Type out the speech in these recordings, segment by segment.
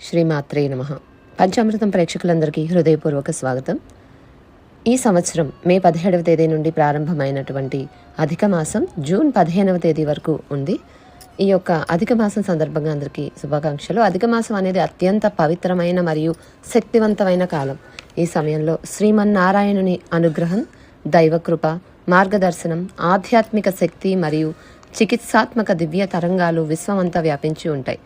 శ్రీమాత్రే నమః. పంచామృతం ప్రేక్షకులందరికీ హృదయపూర్వక స్వాగతం. ఈ సంవత్సరం మే 17వ తేదీ నుండి ప్రారంభమైనటువంటి అధిక మాసం జూన్ 15వ తేదీ వరకు ఉంది. ఈ యొక్క అధిక మాసం సందర్భంగా అందరికీ శుభాకాంక్షలు. అధిక మాసం అనేది అత్యంత పవిత్రమైన మరియు శక్తివంతమైన కాలం. ఈ సమయంలో శ్రీమన్నారాయణుని అనుగ్రహం, దైవకృప, మార్గదర్శనం, ఆధ్యాత్మిక శక్తి మరియు చికిత్సాత్మక దివ్య తరంగాలు విశ్వమంతా వ్యాపించి ఉంటాయి.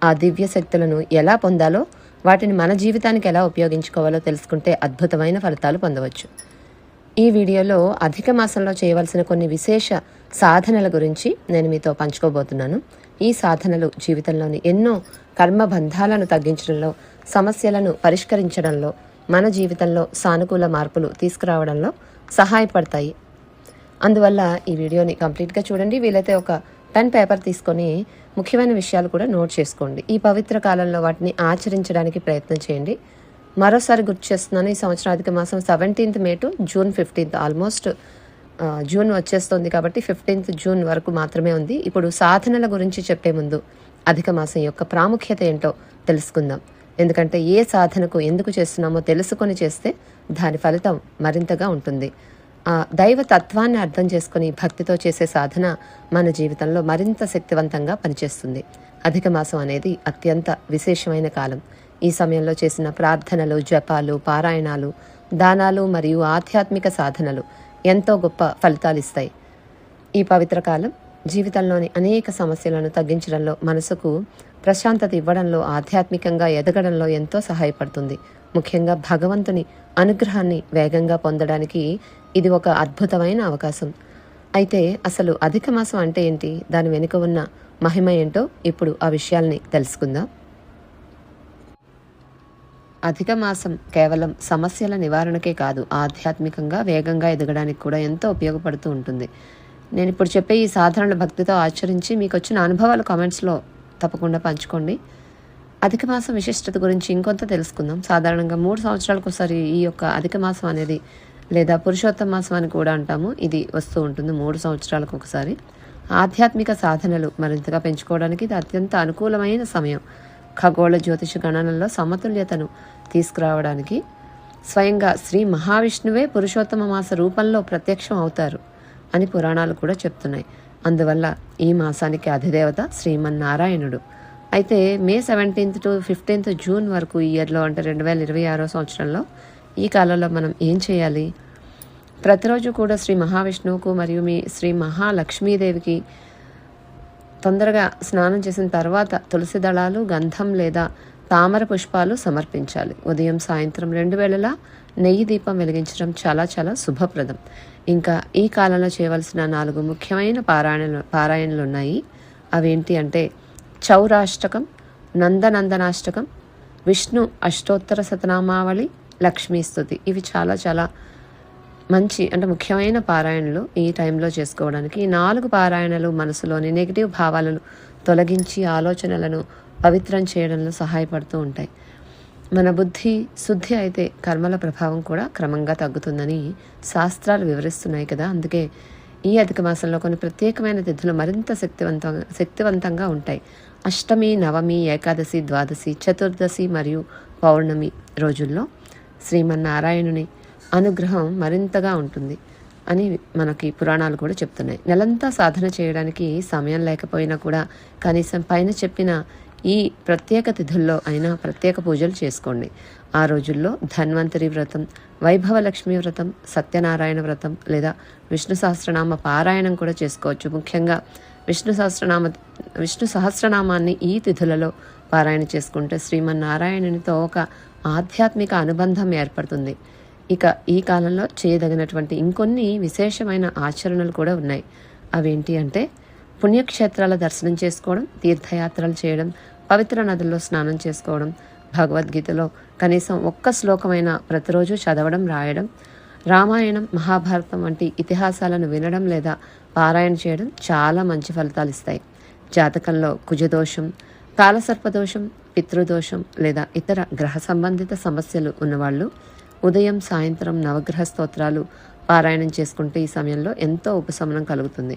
ఆ దివ్య శక్తులను ఎలా పొందాలో, వాటిని మన జీవితానికి ఎలా ఉపయోగించుకోవాలో తెలుసుకుంటే అద్భుతమైన ఫలితాలు పొందవచ్చు. ఈ వీడియోలో అధిక మాసంలో చేయవలసిన కొన్ని విశేష సాధనల గురించి నేను మీతో పంచుకోబోతున్నాను. ఈ సాధనలు జీవితంలోని ఎన్నో కర్మబంధాలను తగ్గించడంలో, సమస్యలను పరిష్కరించడంలో, మన జీవితంలో సానుకూల మార్పులు తీసుకురావడంలో సహాయపడతాయి. అందువల్ల ఈ వీడియోని కంప్లీట్గా చూడండి. వీలైతే ఒక పెన్ పేపర్ తీసుకొని ముఖ్యమైన విషయాలు కూడా నోట్ చేసుకోండి. ఈ పవిత్ర కాలంలో వాటిని ఆచరించడానికి ప్రయత్నం చేయండి. మరోసారి గుర్తు చేస్తున్నాను, ఈ సంవత్సరం అధిక మాసం 17th May to June 15th, almost June వచ్చేస్తుంది కాబట్టి 15th జూన్ వరకు మాత్రమే ఉంది. ఇప్పుడు సాధనల గురించి చెప్పే ముందు అధిక మాసం యొక్క ప్రాముఖ్యత ఏంటో తెలుసుకుందాం. ఎందుకంటే ఏ సాధనకు ఎందుకు చేస్తున్నామో తెలుసుకొని చేస్తే దాని ఫలితం మరింతగా ఉంటుంది. ఆ దైవ తత్వాన్ని అర్థం చేసుకుని భక్తితో చేసే సాధన మన జీవితంలో మరింత శక్తివంతంగా పనిచేస్తుంది. అధిక మాసం అనేది అత్యంత విశేషమైన కాలం. ఈ సమయంలో చేసిన ప్రార్థనలు, జపాలు, పారాయణాలు, దానాలు మరియు ఆధ్యాత్మిక సాధనలు ఎంతో గొప్ప ఫలితాలు ఇస్తాయి. ఈ పవిత్ర కాలం జీవితంలోని అనేక సమస్యలను తగ్గించడంలో, మనసుకు ప్రశాంతత ఇవ్వడంలో, ఆధ్యాత్మికంగా ఎదగడంలో ఎంతో సహాయపడుతుంది. ముఖ్యంగా భగవంతుని అనుగ్రహాన్ని వేగంగా పొందడానికి ఇది ఒక అద్భుతమైన అవకాశం. అయితే అసలు అధిక మాసం అంటే ఏంటి, దాని వెనుక ఉన్న మహిమ ఏంటో ఇప్పుడు ఆ విషయాల్ని తెలుసుకుందాం. అధిక మాసం కేవలం సమస్యల నివారణకే కాదు, ఆధ్యాత్మికంగా వేగంగా ఎదగడానికి కూడా ఎంతో ఉపయోగపడుతూ ఉంటుంది. నేను ఇప్పుడు చెప్పే ఈ సాధారణ భక్తితో ఆచరించి మీకు వచ్చిన అనుభవాలు కామెంట్స్లో తప్పకుండా పంచుకోండి. అధిక మాసం విశిష్టత గురించి ఇంకొంత తెలుసుకుందాం. సాధారణంగా 3 సంవత్సరాలకు ఒకసారి ఈ యొక్క అధిక మాసం అనేది, లేదా పురుషోత్తమ మాసం అని కూడా అంటాము, ఇది వస్తూ ఉంటుంది 3 సంవత్సరాలకు ఒకసారి. ఆధ్యాత్మిక సాధనలు మరింతగా పెంచుకోవడానికి ఇది అత్యంత అనుకూలమైన సమయం. ఖగోళ జ్యోతిష గణనలో సమతుల్యతను తీసుకురావడానికి స్వయంగా శ్రీ మహావిష్ణువే పురుషోత్తమ మాస రూపంలో ప్రత్యక్షం అవుతారు అని పురాణాలు కూడా చెప్తున్నాయి. అందువల్ల ఈ మాసానికి అధిదేవత శ్రీమన్నారాయణుడు. అయితే మే 17th to 15th జూన్ వరకు ఈ ఇయర్లో, అంటే 2026 సంవత్సరంలో ఈ కాలంలో మనం ఏం చేయాలి? ప్రతిరోజు కూడా శ్రీ మహావిష్ణువుకు మరియు మీ శ్రీ మహాలక్ష్మీదేవికి తొందరగా స్నానం చేసిన తర్వాత తులసి దళాలు, గంధం లేదా తామర పుష్పాలు సమర్పించాలి. ఉదయం సాయంత్రం 2 వేళలా నెయ్యి దీపం వెలిగించడం చాలా చాలా శుభప్రదం. ఇంకా ఈ కాలంలో చేయవలసిన 4 ముఖ్యమైన పారాయణలు ఉన్నాయి. అవేంటి అంటే చౌరాష్టకం, నందనందనాష్టకం, విష్ణు అష్టోత్తర శతనామావళి, లక్ష్మీస్తుతి. ఇవి చాలా చాలా మంచి, అంటే ముఖ్యమైన పారాయణలు ఈ టైంలో చేసుకోవడానికి. ఈ 4 పారాయణలు మనసులోని నెగిటివ్ భావాలను తొలగించి ఆలోచనలను పవిత్రం చేయడంలో సహాయపడుతూ ఉంటాయి. మన బుద్ధి శుద్ధి అయితే కర్మల ప్రభావం కూడా క్రమంగా తగ్గుతుందని శాస్త్రాలు వివరిస్తున్నాయి కదా. అందుకే ఈ అధిక మాసంలో కొన్ని ప్రత్యేకమైన తిథులు మరింత శక్తివంతంగా ఉంటాయి. అష్టమి, నవమి, ఏకాదశి, ద్వాదశి, చతుర్దశి మరియు పౌర్ణమి రోజుల్లో శ్రీమన్నారాయణుని అనుగ్రహం మరింతగా ఉంటుంది అని మనకి పురాణాలు కూడా చెప్తున్నాయి. నెలంతా సాధన చేయడానికి సమయం లేకపోయినా కూడా కనీసం పైన చెప్పిన ఈ ప్రత్యేక తిథుల్లో అయినా ప్రత్యేక పూజలు చేసుకోండి. ఆ రోజుల్లో ధన్వంతరి వ్రతం, వైభవలక్ష్మి వ్రతం, సత్యనారాయణ వ్రతం లేదా విష్ణు సహస్రనామ పారాయణం కూడా చేసుకోవచ్చు. ముఖ్యంగా విష్ణు సహస్రనామాన్ని ఈ తిథులలో పారాయణ చేసుకుంటే శ్రీమన్నారాయణునితో ఒక ఆధ్యాత్మిక అనుబంధం ఏర్పడుతుంది. ఇక ఈ కాలంలో చేయదగినటువంటి ఇంకొన్ని విశేషమైన ఆచరణలు కూడా ఉన్నాయి. అవేంటి అంటే పుణ్యక్షేత్రాల దర్శనం చేసుకోవడం, తీర్థయాత్రలు చేయడం, పవిత్ర నదుల్లో స్నానం చేసుకోవడం, భగవద్గీతలో కనీసం 1 శ్లోకమైనా ప్రతిరోజు చదవడం, రాయడం, రామాయణం, మహాభారతం వంటి ఇతిహాసాలను వినడం లేదా పారాయణ చేయడం చాలా మంచి ఫలితాలు ఇస్తాయి. జాతకంలో కుజదోషం, కాలసర్పదోషం, పితృదోషం లేదా ఇతర గ్రహ సంబంధిత సమస్యలు ఉన్నవాళ్ళు ఉదయం సాయంత్రం నవగ్రహ స్తోత్రాలు పారాయణం చేసుకుంటే ఈ సమయంలో ఎంతో ఉపశమనం కలుగుతుంది.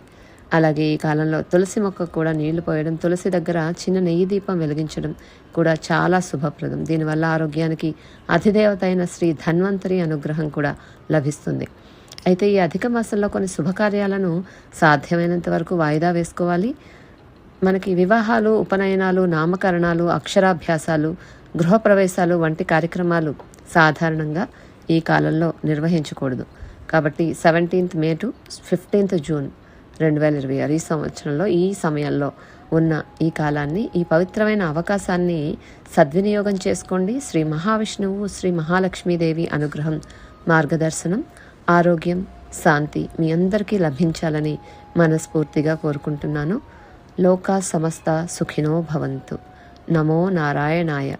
అలాగే ఈ కాలంలో తులసి మొక్కకు కూడా నీళ్లు పోయడం, తులసి దగ్గర చిన్న నెయ్యి దీపం వెలిగించడం కూడా చాలా శుభప్రదం. దీనివల్ల ఆరోగ్యానికి అధిదేవత అయిన శ్రీ ధన్వంతరి అనుగ్రహం కూడా లభిస్తుంది. అయితే ఈ అధిక మాసంలో కొన్ని శుభకార్యాలను సాధ్యమైనంత వరకు వాయిదా వేసుకోవాలి. మనకి వివాహాలు, ఉపనయనాలు, నామకరణాలు, అక్షరాభ్యాసాలు, గృహప్రవేశాలు వంటి కార్యక్రమాలు సాధారణంగా ఈ కాలంలో నిర్వహించకూడదు. కాబట్టి 17th May to 15th June 2026 ఈ సంవత్సరంలో ఈ సమయంలో ఉన్న ఈ కాలాన్ని, ఈ పవిత్రమైన అవకాశాన్ని సద్వినియోగం చేసుకోండి. శ్రీ మహావిష్ణువు, శ్రీ మహాలక్ష్మీదేవి అనుగ్రహం, మార్గదర్శనం, ఆరోగ్యం, శాంతి మీ అందరికీ లభించాలని మనస్ఫూర్తిగా కోరుకుంటున్నాను. లోకా సమస్త సుఖినో భవంతు. నమో నారాయణాయ.